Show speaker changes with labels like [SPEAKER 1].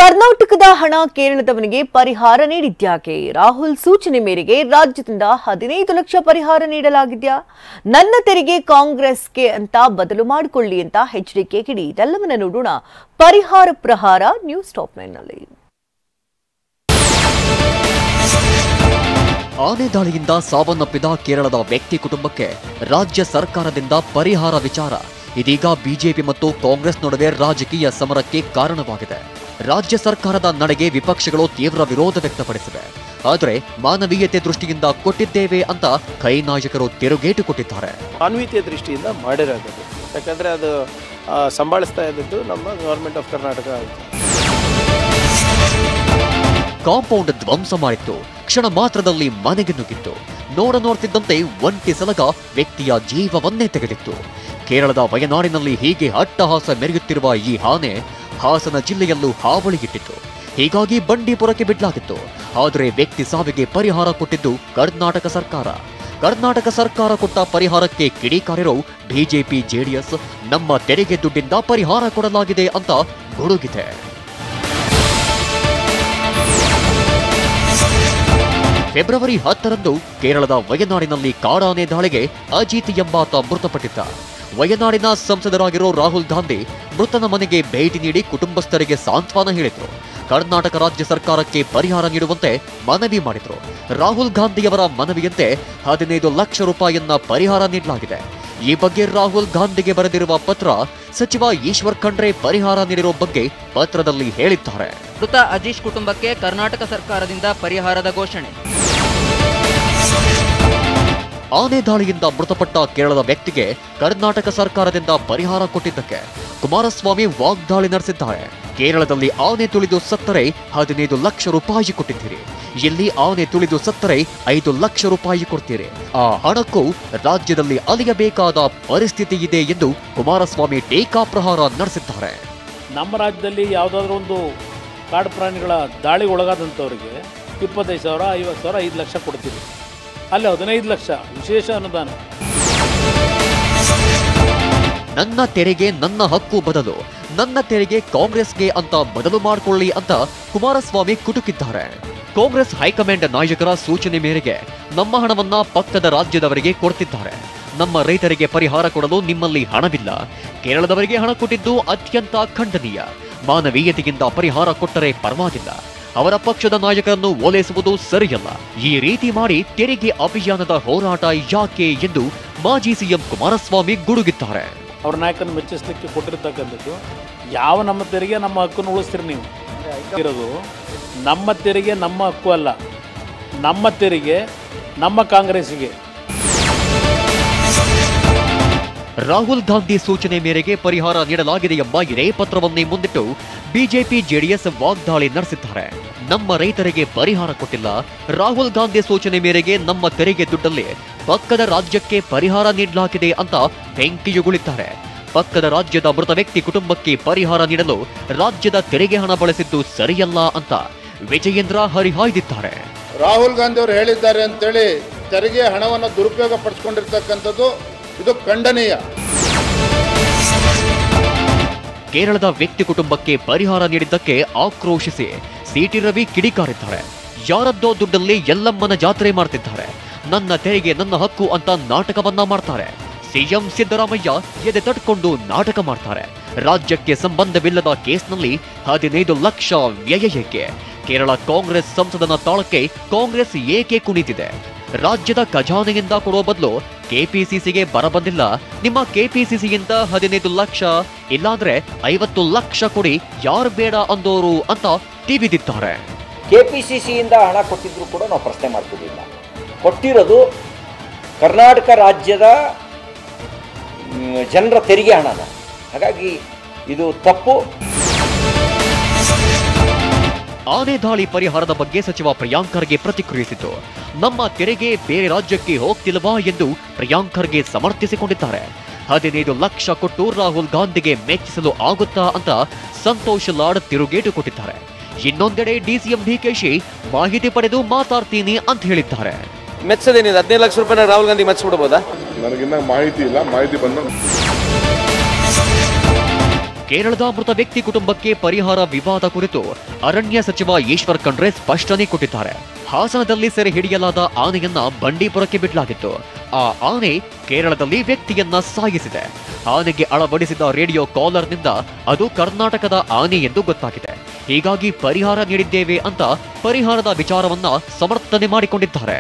[SPEAKER 1] ಕರ್ನಾಟಕದ ಹಣ ಕೇರಳದವನಿಗೆ ಪರಿಹಾರ ನೀಡಿದ್ಯಾಕೆ? ರಾಹುಲ್ ಸೂಚನೆ ಮೇರೆಗೆ ರಾಜ್ಯದಿಂದ 15 ಲಕ್ಷ ಪರಿಹಾರ ನೀಡಲಾಗಿದ್ಯಾ? ನನ್ನ ತೆರಿಗೆ ಕಾಂಗ್ರೆಸ್ಗೆ ಅಂತ ಬದಲು ಮಾಡಿಕೊಳ್ಳಿ ಅಂತ ಎಚ್ಡಿಕೆ ಕಿಡಿ. ಇದೆಲ್ಲವನ್ನ ನೋಡೋಣ ಪರಿಹಾರ ಪ್ರಹಾರ ನ್ಯೂಸ್ ಟಾಪ್ 9 ನಲ್ಲಿ.
[SPEAKER 2] ಆನೆ ದಾಳಿಯಿಂದ ಸಾವನ್ನಪ್ಪಿದ ಕೇರಳದ ವ್ಯಕ್ತಿ ಕುಟುಂಬಕ್ಕೆ ರಾಜ್ಯ ಸರ್ಕಾರದಿಂದ ಪರಿಹಾರ ವಿಚಾರ ಇದೀಗ ಬಿಜೆಪಿ ಮತ್ತು ಕಾಂಗ್ರೆಸ್ ನಡುವೆ ರಾಜಕೀಯ ಸಮರಕ್ಕೆ ಕಾರಣವಾಗಿದೆ. ರಾಜ್ಯ ಸರ್ಕಾರದ ನಡೆಗೆ ವಿಪಕ್ಷಗಳು ತೀವ್ರ ವಿರೋಧ ವ್ಯಕ್ತಪಡಿಸಿವೆ. ಆದರೆ ಮಾನವೀಯತೆ ದೃಷ್ಟಿಯಿಂದ ಕೊಟ್ಟಿದ್ದೇವೆ ಅಂತ ಕೈ ನಾಯಕರು ತಿರುಗೇಟು ಕೊಟ್ಟಿದ್ದಾರೆ.
[SPEAKER 3] ಮಾನವೀಯತೆ ದೃಷ್ಟಿಯಿಂದ ಮಾಡಿರೋದು, ಯಾಕಂದ್ರೆ ಅದು ಸಂಭಾಳಿಸ್ತಾ ಇದ್ದದ್ದು ನಮ್ಮ ಗವರ್ಮೆಂಟ್ ಆಫ್ ಕರ್ನಾಟಕ.
[SPEAKER 2] ಕಾಂಪೌಂಡ್ ಧ್ವಂಸ ಮಾಡಿತ್ತು, ಕ್ಷಣ ಮಾತ್ರದಲ್ಲಿ ಮನೆಗೆ ನುಗ್ಗಿತ್ತು. ನೋಡ್ತಿದ್ದಂತೆ ಒಂಟಿ ಸಲಗ ವ್ಯಕ್ತಿಯ ಜೀವವನ್ನೇ ತೆಗೆದಿತ್ತು. ಕೇರಳದ ವಯನಾಡಿನಲ್ಲಿ ಹೀಗೆ ಅಟ್ಟಹಾಸ ಮೆರೆಯುತ್ತಿರುವ ಈ ಆನೆ ಹಾಸನ ಜಿಲ್ಲೆಯಲ್ಲೂ ಹಾವಳಿಗಿಟ್ಟಿತ್ತು. ಹೀಗಾಗಿ ಬಂಡೀಪುರಕ್ಕೆ ಬಿಡಲಾಗಿತ್ತು. ಆದರೆ ವ್ಯಕ್ತಿ ಸಾವಿಗೆ ಪರಿಹಾರ ಕೊಟ್ಟಿದ್ದು ಕರ್ನಾಟಕ ಸರ್ಕಾರ. ಕರ್ನಾಟಕ ಸರ್ಕಾರ ಕೊಟ್ಟ ಪರಿಹಾರಕ್ಕೆ ಕಿಡಿಕಾರಿರೋ ಬಿಜೆಪಿ ಜೆಡಿಎಸ್ ನಮ್ಮ ತೆರಿಗೆ ದುಡ್ಡಿಂದ ಪರಿಹಾರ ಕೊಡಲಾಗಿದೆ ಅಂತ ಗುಡುಗಿದೆ. ಫೆಬ್ರವರಿ 10ರಂದು ಕೇರಳದ ವಯನಾಡಿನಲ್ಲಿ ಕಾಡಾನೆ ದಾಳಿಗೆ ಅಜಿತ್ ಎಂಬಾತ ಮೃತಪಟ್ಟಿದ್ದ. ವಯನಾಡಿನ ಸಂಸದರಾಗಿರೋ ರಾಹುಲ್ ಗಾಂಧಿ ಮೃತನ ಮನೆಗೆ ಭೇಟಿ ನೀಡಿ ಕುಟುಂಬಸ್ಥರಿಗೆ ಸಾಂತ್ವನ ಹೇಳಿದ್ರು. ಕರ್ನಾಟಕ ರಾಜ್ಯ ಸರ್ಕಾರಕ್ಕೆ ಪರಿಹಾರ ನೀಡುವಂತೆ ಮನವಿ ಮಾಡಿದ್ರು. ರಾಹುಲ್ ಗಾಂಧಿಯವರ ಮನವಿಯಂತೆ 15 ಲಕ್ಷ ರೂಪಾಯಿಯನ್ನ ಪರಿಹಾರ ನೀಡಲಾಗಿದೆ. ಈ ಬಗ್ಗೆ ರಾಹುಲ್ ಗಾಂಧಿಗೆ ಬರೆದಿರುವ ಪತ್ರ ಸಚಿವ ಈಶ್ವರ್ ಖಂಡ್ರೆ ಪರಿಹಾರ ನೀಡಿರೋ ಬಗ್ಗೆ ಪತ್ರದಲ್ಲಿ ಹೇಳಿದ್ದಾರೆ.
[SPEAKER 4] ಮೃತ ಅಜೀಶ್ ಕುಟುಂಬಕ್ಕೆ ಕರ್ನಾಟಕ ಸರ್ಕಾರದಿಂದ ಪರಿಹಾರದ ಘೋಷಣೆ.
[SPEAKER 2] ಆನೆ ದಾಳಿಯಿಂದ ಮೃತಪಟ್ಟ ಕೇರಳದ ವ್ಯಕ್ತಿಗೆ ಕರ್ನಾಟಕ ಸರ್ಕಾರದಿಂದ ಪರಿಹಾರ ಕೊಟ್ಟಿದ್ದಕ್ಕೆ ಕುಮಾರಸ್ವಾಮಿ ವಾಗ್ದಾಳಿ ನಡೆಸಿದ್ದಾರೆ. ಕೇರಳದಲ್ಲಿ ಆನೆ ತುಳಿದು ಸತ್ತರೆ 15 ಲಕ್ಷ ರೂಪಾಯಿ ಕೊಟ್ಟಿದ್ದೀರಿ, ಇಲ್ಲಿ ಆನೆ ತುಳಿದು ಸತ್ತರೆ 5 ಲಕ್ಷ ರೂಪಾಯಿ ಕೊಡ್ತೀರಿ. ಆ ಹಣಕ್ಕೂ ರಾಜ್ಯದಲ್ಲಿ ಅಲಿಯಬೇಕಾದ ಪರಿಸ್ಥಿತಿ ಇದೆ ಎಂದು ಕುಮಾರಸ್ವಾಮಿ ಟೀಕಾಪ್ರಹಾರ ನಡೆಸಿದ್ದಾರೆ.
[SPEAKER 5] ನಮ್ಮ ರಾಜ್ಯದಲ್ಲಿ ಯಾವುದಾದ್ರೂ ಒಂದು ಕಾಡು ಪ್ರಾಣಿಗಳ ದಾಳಿ ಒಳಗಾದಂಥವರಿಗೆ 25,000, 50,000, 5 ಲಕ್ಷ ಕೊಡ್ತೀವಿ. ಅಲ್ಲಿ 15 ಲಕ್ಷ ವಿಶೇಷ ಅನುದಾನ.
[SPEAKER 2] ನನ್ನ ತೆರಿಗೆ ನನ್ನ ಹಕ್ಕು ಬದಲು, ನನ್ನ ತೆರಿಗೆ ಕಾಂಗ್ರೆಸ್ಗೆ ಅಂತ ಬದಲು ಮಾಡಿಕೊಳ್ಳಿ ಅಂತ ಕುಮಾರಸ್ವಾಮಿ ಕುಟುಕಿದ್ದಾರೆ. ಕಾಂಗ್ರೆಸ್ ಹೈಕಮಾಂಡ್ ನಾಯಕರ ಸೂಚನೆ ಮೇರೆಗೆ ನಮ್ಮ ಹಣವನ್ನ ಪಕ್ಕದ ರಾಜ್ಯದವರಿಗೆ ಕೊಡ್ತಿದ್ದಾರೆ. ನಮ್ಮ ರೈತರಿಗೆ ಪರಿಹಾರ ಕೊಡಲು ನಿಮ್ಮಲ್ಲಿ ಹಣವಿಲ್ಲ. ಕೇರಳದವರಿಗೆ ಹಣ ಕೊಟ್ಟಿದ್ದು ಅತ್ಯಂತ ಖಂಡನೀಯ. ಮಾನವೀಯತೆಯಿಂದ ಪರಿಹಾರ ಕೊಟ್ಟರೆ ಪರವಾಗಿಲ್ಲ. ಅವರ ಪಕ್ಷದ ನಾಯಕರನ್ನು ಓಲೈಸುವುದು ಸರಿಯಲ್ಲ. ಈ ರೀತಿ ಮಾಡಿ ತೆರಿಗೆ ಅಭಿಯಾನದ ಹೋರಾಟ ಯಾಕೆ ಎಂದು ಮಾಜಿ ಸಿಎಂ ಕುಮಾರಸ್ವಾಮಿ ಗುಡುಗಿದ್ದಾರೆ.
[SPEAKER 5] ಅವ್ರ ನಾಯಕರನ್ನು ಮೆಚ್ಚಿಸಲಿಕ್ಕೆ ಕೊಟ್ಟಿರ್ತಕ್ಕಂಥದ್ದು ಯಾವ ನಮ್ಮ ತೆರಿಗೆ ನಮ್ಮ ಹಕ್ಕನ್ನು ಉಳಿಸ್ತೀರಿ ನೀವು ಇರೋದು. ನಮ್ಮ ತೆರಿಗೆ ನಮ್ಮ ಹಕ್ಕು ಅಲ್ಲ, ನಮ್ಮ ತೆರಿಗೆ ನಮ್ಮ ಕಾಂಗ್ರೆಸ್ಸಿಗೆ.
[SPEAKER 2] ರಾಹುಲ್ ಗಾಂಧಿ ಸೂಚನೆ ಮೇರೆಗೆ ಪರಿಹಾರ ನೀಡಲಾಗಿದೆ ಎಂಬ ಇದೇ ಪತ್ರವನ್ನೇ ಮುಂದಿಟ್ಟು ಬಿಜೆಪಿ ಜೆಡಿಎಸ್ ವಾಗ್ದಾಳಿ ನಡೆಸಿದ್ದಾರೆ. ನಮ್ಮ ರೈತರಿಗೆ ಪರಿಹಾರ ಕೊಟ್ಟಿಲ್ಲ, ರಾಹುಲ್ ಗಾಂಧಿ ಸೂಚನೆ ಮೇರೆಗೆ ನಮ್ಮ ತೆರಿಗೆ ದುಡ್ಡಲ್ಲಿ ಪಕ್ಕದ ರಾಜ್ಯಕ್ಕೆ ಪರಿಹಾರ ನೀಡಲಾಗಿದೆ ಅಂತ ಬೆಂಕಿಯುಗುಳಿದ್ದಾರೆ. ಪಕ್ಕದ ರಾಜ್ಯದ ಮೃತ ವ್ಯಕ್ತಿ ಕುಟುಂಬಕ್ಕೆ ಪರಿಹಾರ ನೀಡಲು ರಾಜ್ಯದ ತೆರಿಗೆ ಹಣ ಬಳಸಿದ್ದು ಸರಿಯಲ್ಲ ಅಂತ ವಿಜಯೇಂದ್ರ ಹರಿಹಾಯ್ದಿದ್ದಾರೆ.
[SPEAKER 6] ರಾಹುಲ್ ಗಾಂಧಿ ಅವರು ಹೇಳಿದ್ದಾರೆ ಅಂತೇಳಿ ತೆರಿಗೆ ಹಣವನ್ನು ದುರುಪಯೋಗ ಪಡಿಸಿಕೊಂಡಿರ್ತಕ್ಕಂಥದ್ದು ಇದು ಖಂಡನೀಯ.
[SPEAKER 2] ಕೇರಳದ ವ್ಯಕ್ತಿ ಕುಟುಂಬಕ್ಕೆ ಪರಿಹಾರ ನೀಡಿದ್ದಕ್ಕೆ ಆಕ್ರೋಶಿಸಿ ಸಿಟಿ ರವಿ ಕಿಡಿಕಾರಿದ್ದಾರೆ. ಯಾರದ್ದೋ ದುಡ್ಡಲ್ಲಿ ಯಲ್ಲಮ್ಮನ ಜಾತ್ರೆ ಮಾಡ್ತಿದ್ದಾರೆ. ನನ್ನ ತೆರಿಗೆ ನನ್ನ ಹಕ್ಕು ಅಂತ ನಾಟಕವನ್ನ ಮಾಡ್ತಾರೆ. ಸಿಎಂ ಸಿದ್ದರಾಮಯ್ಯ ಎದೆ ತಟ್ಕೊಂಡು ನಾಟಕ ಮಾಡ್ತಾರೆ. ರಾಜ್ಯಕ್ಕೆ ಸಂಬಂಧವಿಲ್ಲದ ಕೇಸ್ನಲ್ಲಿ 15 ಲಕ್ಷ ವ್ಯಯ ಏಕೆ? ಕೇರಳ ಕಾಂಗ್ರೆಸ್ ಸಂಸದನ ತಾಳಕ್ಕೆ ಕಾಂಗ್ರೆಸ್ ಏಕೆ ಕುಣಿತಿದೆ? ರಾಜ್ಯದ ಖಜಾನೆಯಿಂದ ಕೊಡುವ ಬದಲು ಕೆಪಿಸಿಸಿಗೆ ಬರಬಂದಿಲ್ಲ. ನಿಮ್ಮ ಕೆಪಿಸಿಸಿಯಿಂದ 15 ಲಕ್ಷ ಇಲ್ಲಾಂದ್ರೆ 50 ಲಕ್ಷ ಕೊಡಿ, ಯಾರು ಬೇಡ ಅಂದೋರು ಅಂತ ಟಿವಿದಿದ್ದಾರೆ.
[SPEAKER 7] ಕೆಪಿಸಿಸಿಯಿಂದ ಹಣ ಕೊಟ್ಟಿದ್ರು ಕೂಡ ನಾವು ಪ್ರಶ್ನೆ ಮಾಡ್ತಿದ್ದಿಲ್ಲ. ಕೊಟ್ಟಿರೋದು ಕರ್ನಾಟಕ ರಾಜ್ಯದ ಜನರ ತೆರಿಗೆ ಹಣನ. ಹಾಗಾಗಿ ಇದು ತಪ್ಪು.
[SPEAKER 2] ಆನೆ ದಾಳಿ ಪರಿಹಾರದ ಬಗ್ಗೆ ಸಚಿವ ಪ್ರಿಯಾಂಕ್ ಖರ್ಗೆ ಪ್ರತಿಕ್ರಿಯಿಸಿತು. ನಮ್ಮ ತೆರಿಗೆ ಬೇರೆ ರಾಜ್ಯಕ್ಕೆ ಹೋಗ್ತಿಲ್ವಾ ಎಂದು ಪ್ರಿಯಾಂಕ್ ಖರ್ಗೆ ಸಮರ್ಥಿಸಿಕೊಂಡಿದ್ದಾರೆ. 15 ಲಕ್ಷ ಕೊಟ್ಟು ರಾಹುಲ್ ಗಾಂಧಿಗೆ ಮೆಚ್ಚಿಸಲು ಆಗುತ್ತಾ ಅಂತ ಸಂತೋಷ್ ಲಾಡ್ ತಿರುಗೇಟು ಕೊಟ್ಟಿದ್ದಾರೆ. ಇನ್ನೊಂದೆಡೆ ಡಿಸಿಎಂ ಡಿಕೆಶಿ ಮಾಹಿತಿ ಪಡೆದು ಮಾತಾಡ್ತೀನಿ ಅಂತ ಹೇಳಿದ್ದಾರೆ.
[SPEAKER 3] ಮೆಚ್ಚದೇನಿದೆ 15 ಲಕ್ಷ ರೂಪಾಯಿ ರಾಹುಲ್ ಗಾಂಧಿ ಮೆಚ್ಚಿಬಿಡ್ಬೋದಾ?
[SPEAKER 6] ನನಗಿನ್ನ ಮಾಹಿತಿ ಇಲ್ಲ, ಮಾಹಿತಿ ಬಂದ
[SPEAKER 2] ಕೇರಳದ ಮೃತ ವ್ಯಕ್ತಿ ಕುಟುಂಬಕ್ಕೆ ಪರಿಹಾರ ವಿವಾದ ಕುರಿತು ಅರಣ್ಯ ಸಚಿವ ಈಶ್ವರ್ ಖಂಡ್ರೆ ಸ್ಪಷ್ಟನೆ ಕೊಟ್ಟಿದ್ದಾರೆ. ಹಾಸನದಲ್ಲಿ ಸೆರೆ ಹಿಡಿಯಲಾದ ಆನೆಯನ್ನ ಬಂಡೀಪುರಕ್ಕೆ ಬಿಡಲಾಗಿತ್ತು. ಆ ಆನೆ ಕೇರಳದಲ್ಲಿ ವ್ಯಕ್ತಿಯನ್ನ ಸಾಯಿಸಿದೆ. ಆನೆಗೆ ಅಳವಡಿಸಿದ ರೇಡಿಯೋ ಕಾಲರ್ನಿಂದ ಅದು ಕರ್ನಾಟಕದ ಆನೆ ಎಂದು ಗೊತ್ತಾಗಿದೆ. ಹೀಗಾಗಿ ಪರಿಹಾರ ನೀಡಿದ್ದೇವೆ ಅಂತ ಪರಿಹಾರದ ವಿಚಾರವನ್ನ ಸಮರ್ಥನೆ ಮಾಡಿಕೊಂಡಿದ್ದಾರೆ.